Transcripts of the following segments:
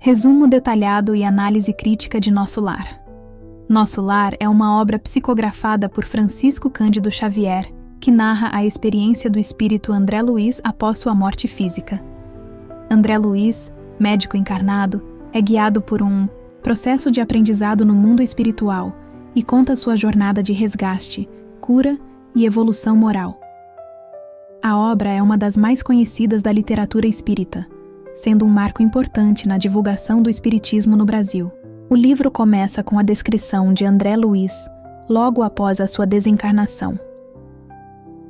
Resumo detalhado e análise crítica de Nosso Lar. Nosso Lar é uma obra psicografada por Francisco Cândido Xavier, que narra a experiência do espírito André Luiz após sua morte física. André Luiz, médico encarnado, é guiado por um processo de aprendizado no mundo espiritual e conta sua jornada de resgate, cura e evolução moral. A obra é uma das mais conhecidas da literatura espírita, sendo um marco importante na divulgação do espiritismo no Brasil. O livro começa com a descrição de André Luiz, logo após a sua desencarnação.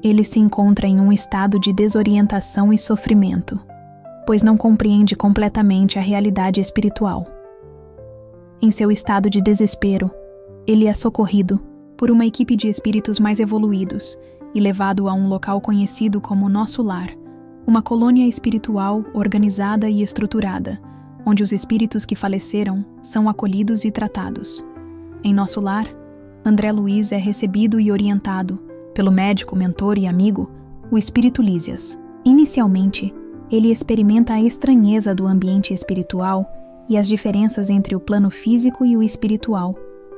Ele se encontra em um estado de desorientação e sofrimento, pois não compreende completamente a realidade espiritual. Em seu estado de desespero, ele é socorrido por uma equipe de espíritos mais evoluídos e levado a um local conhecido como Nosso Lar, uma colônia espiritual organizada e estruturada, onde os espíritos que faleceram são acolhidos e tratados. Em Nosso Lar, André Luiz é recebido e orientado pelo médico, mentor e amigo, o espírito Lísias. Inicialmente, ele experimenta a estranheza do ambiente espiritual e as diferenças entre o plano físico e o espiritual,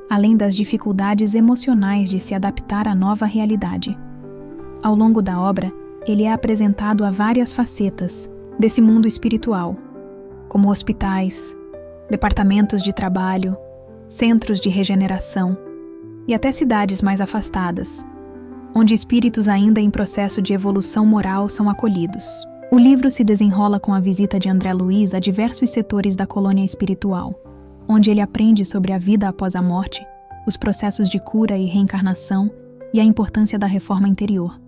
além das dificuldades emocionais de se adaptar à nova realidade. Ao longo da obra, ele é apresentado a várias facetas desse mundo espiritual, como hospitais, departamentos de trabalho, centros de regeneração e até cidades mais afastadas, onde espíritos ainda em processo de evolução moral são acolhidos. O livro se desenrola com a visita de André Luiz a diversos setores da colônia espiritual, onde ele aprende sobre a vida após a morte, os processos de cura e reencarnação e a importância da reforma interior.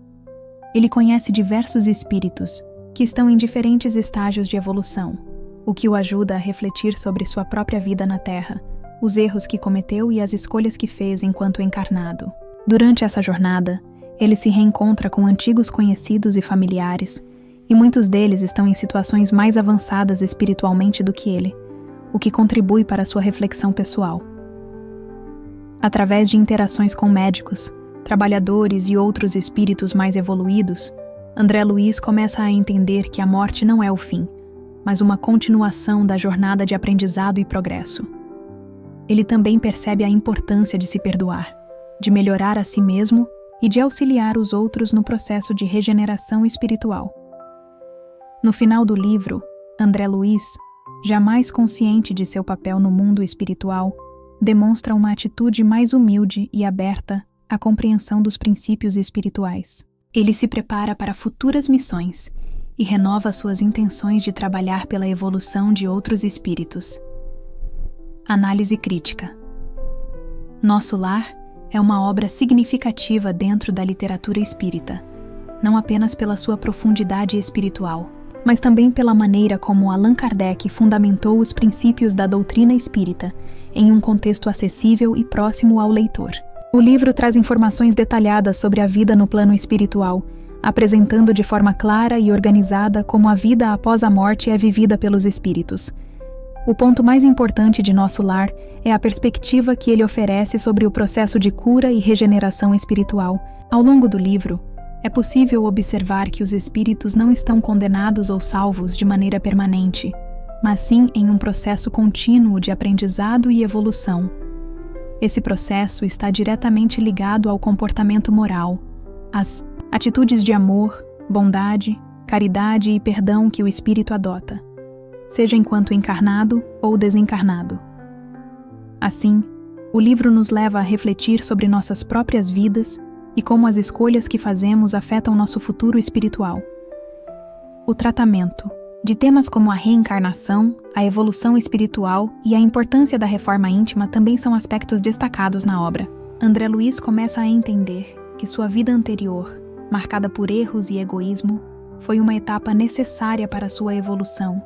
Ele conhece diversos espíritos que estão em diferentes estágios de evolução, o que o ajuda a refletir sobre sua própria vida na Terra, os erros que cometeu e as escolhas que fez enquanto encarnado. Durante essa jornada, ele se reencontra com antigos conhecidos e familiares, e muitos deles estão em situações mais avançadas espiritualmente do que ele, o que contribui para sua reflexão pessoal. Através de interações com médicos, trabalhadores e outros espíritos mais evoluídos, André Luiz começa a entender que a morte não é o fim, mas uma continuação da jornada de aprendizado e progresso. Ele também percebe a importância de se perdoar, de melhorar a si mesmo e de auxiliar os outros no processo de regeneração espiritual. No final do livro, André Luiz, jamais consciente de seu papel no mundo espiritual, demonstra uma atitude mais humilde e aberta à compreensão dos princípios espirituais. Ele se prepara para futuras missões e renova suas intenções de trabalhar pela evolução de outros espíritos. Análise crítica. Nosso Lar é uma obra significativa dentro da literatura espírita, não apenas pela sua profundidade espiritual, mas também pela maneira como Allan Kardec fundamentou os princípios da doutrina espírita em um contexto acessível e próximo ao leitor. O livro traz informações detalhadas sobre a vida no plano espiritual, apresentando de forma clara e organizada como a vida após a morte é vivida pelos espíritos. O ponto mais importante de Nosso Lar é a perspectiva que ele oferece sobre o processo de cura e regeneração espiritual. Ao longo do livro, é possível observar que os espíritos não estão condenados ou salvos de maneira permanente, mas sim em um processo contínuo de aprendizado e evolução. Esse processo está diretamente ligado ao comportamento moral, às atitudes de amor, bondade, caridade e perdão que o espírito adota, seja enquanto encarnado ou desencarnado. Assim, o livro nos leva a refletir sobre nossas próprias vidas e como as escolhas que fazemos afetam nosso futuro espiritual. O tratamento de temas como a reencarnação, a evolução espiritual e a importância da reforma íntima também são aspectos destacados na obra. André Luiz começa a entender que sua vida anterior, marcada por erros e egoísmo, foi uma etapa necessária para sua evolução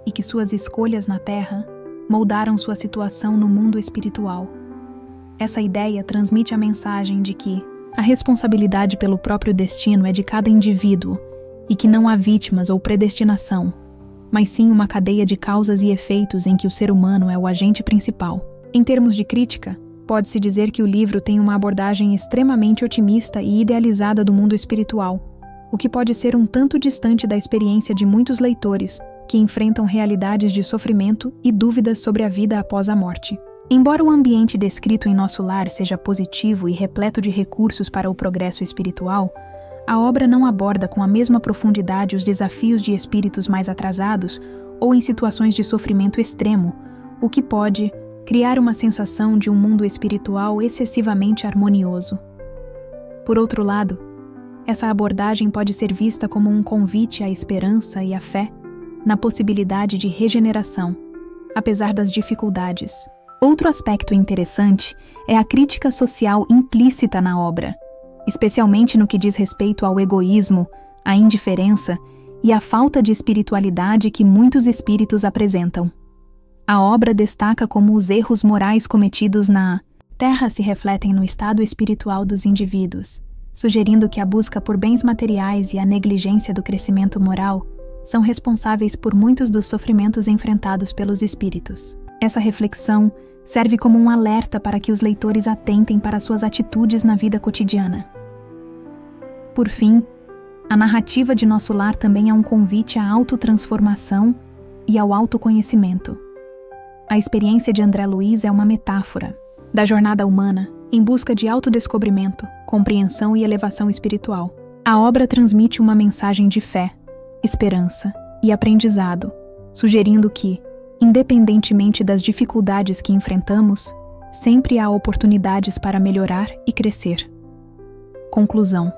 e que suas escolhas na Terra moldaram sua situação no mundo espiritual. Essa ideia transmite a mensagem de que a responsabilidade pelo próprio destino é de cada indivíduo e que não há vítimas ou predestinação, mas sim uma cadeia de causas e efeitos em que o ser humano é o agente principal. Em termos de crítica, pode-se dizer que o livro tem uma abordagem extremamente otimista e idealizada do mundo espiritual, o que pode ser um tanto distante da experiência de muitos leitores que enfrentam realidades de sofrimento e dúvidas sobre a vida após a morte. Embora o ambiente descrito em Nosso Lar seja positivo e repleto de recursos para o progresso espiritual, a obra não aborda com a mesma profundidade os desafios de espíritos mais atrasados ou em situações de sofrimento extremo, o que pode criar uma sensação de um mundo espiritual excessivamente harmonioso. Por outro lado, essa abordagem pode ser vista como um convite à esperança e à fé na possibilidade de regeneração, apesar das dificuldades. Outro aspecto interessante é a crítica social implícita na obra, especialmente no que diz respeito ao egoísmo, à indiferença e à falta de espiritualidade que muitos espíritos apresentam. A obra destaca como os erros morais cometidos na Terra se refletem no estado espiritual dos indivíduos, sugerindo que a busca por bens materiais e a negligência do crescimento moral são responsáveis por muitos dos sofrimentos enfrentados pelos espíritos. Essa reflexão serve como um alerta para que os leitores atentem para suas atitudes na vida cotidiana. Por fim, a narrativa de Nosso Lar também é um convite à autotransformação e ao autoconhecimento. A experiência de André Luiz é uma metáfora da jornada humana em busca de autodescobrimento, compreensão e elevação espiritual. A obra transmite uma mensagem de fé, esperança e aprendizado, sugerindo que, independentemente das dificuldades que enfrentamos, sempre há oportunidades para melhorar e crescer. Conclusão.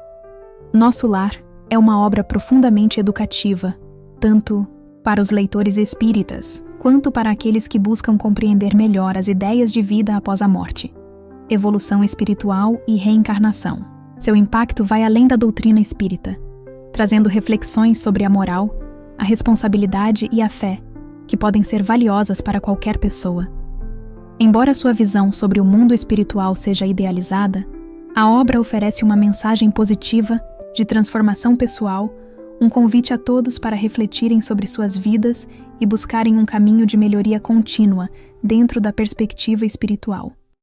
Nosso Lar é uma obra profundamente educativa, tanto para os leitores espíritas, quanto para aqueles que buscam compreender melhor as ideias de vida após a morte, evolução espiritual e reencarnação. Seu impacto vai além da doutrina espírita, trazendo reflexões sobre a moral, a responsabilidade e a fé, que podem ser valiosas para qualquer pessoa. Embora sua visão sobre o mundo espiritual seja idealizada, a obra oferece uma mensagem positiva de transformação pessoal, um convite a todos para refletirem sobre suas vidas e buscarem um caminho de melhoria contínua dentro da perspectiva espiritual.